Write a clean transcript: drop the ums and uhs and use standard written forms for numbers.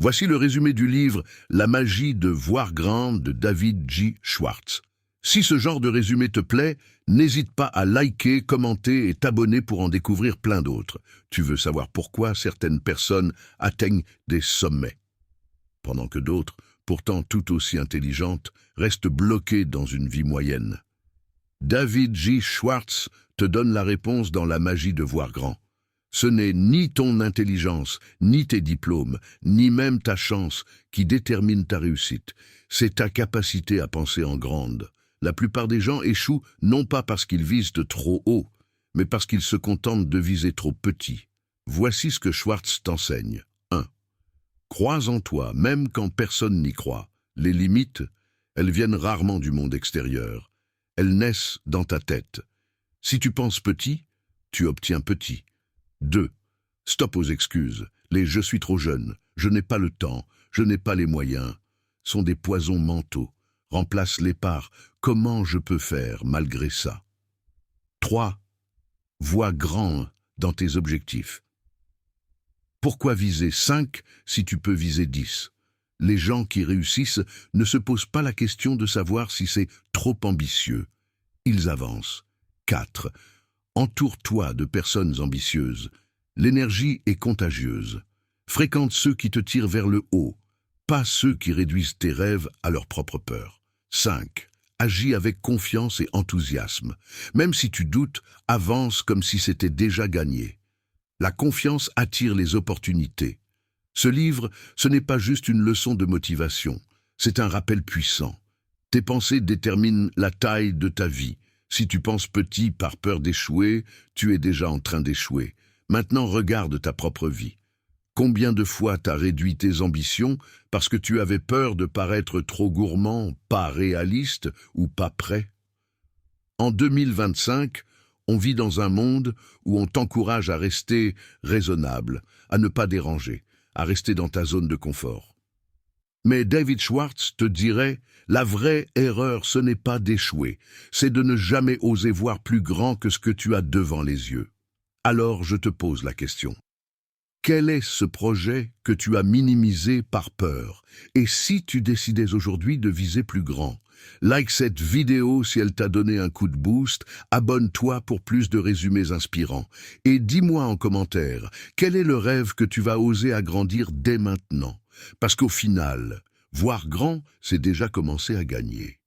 Voici le résumé du livre La magie de voir grand de David J. Schwartz. Si ce genre de résumé te plaît, n'hésite pas à liker, commenter et t'abonner pour en découvrir plein d'autres. Tu veux savoir pourquoi certaines personnes atteignent des sommets, pendant que d'autres, pourtant tout aussi intelligentes, restent bloquées dans une vie moyenne. David J. Schwartz te donne la réponse dans La magie de voir grand. Ce n'est ni ton intelligence, ni tes diplômes, ni même ta chance qui détermine ta réussite. C'est ta capacité à penser en grande. La plupart des gens échouent non pas parce qu'ils visent de trop haut, mais parce qu'ils se contentent de viser trop petit. Voici ce que Schwartz t'enseigne. 1. Crois en toi, même quand personne n'y croit. Les limites, elles viennent rarement du monde extérieur. Elles naissent dans ta tête. Si tu penses petit, tu obtiens petit. 2. Stop aux excuses. Les « je suis trop jeune »,« je n'ai pas le temps »,« je n'ai pas les moyens » sont des poisons mentaux. Remplace-les par « comment je peux faire malgré ça ». 3. Vois grand dans tes objectifs. Pourquoi viser 5 si tu peux viser 10 ? Les gens qui réussissent ne se posent pas la question de savoir si c'est trop ambitieux. Ils avancent. 4. Entoure-toi de personnes ambitieuses. L'énergie est contagieuse. Fréquente ceux qui te tirent vers le haut, pas ceux qui réduisent tes rêves à leur propre peur. 5. Agis avec confiance et enthousiasme. Même si tu doutes, avance comme si c'était déjà gagné. La confiance attire les opportunités. Ce livre, ce n'est pas juste une leçon de motivation, c'est un rappel puissant. Tes pensées déterminent la taille de ta vie. Si tu penses petit par peur d'échouer, tu es déjà en train d'échouer. Maintenant, regarde ta propre vie. Combien de fois t'as réduit tes ambitions parce que tu avais peur de paraître trop gourmand, pas réaliste ou pas prêt ? En 2025, on vit dans un monde où on t'encourage à rester raisonnable, à ne pas déranger, à rester dans ta zone de confort. Mais David Schwartz te dirait, la vraie erreur, ce n'est pas d'échouer, c'est de ne jamais oser voir plus grand que ce que tu as devant les yeux. Alors je te pose la question. Quel est ce projet que tu as minimisé par peur? Et si tu décidais aujourd'hui de viser plus grand? Like cette vidéo si elle t'a donné un coup de boost, abonne-toi pour plus de résumés inspirants. Et dis-moi en commentaire, quel est le rêve que tu vas oser agrandir dès maintenant? Parce qu'au final, voir grand, c'est déjà commencer à gagner.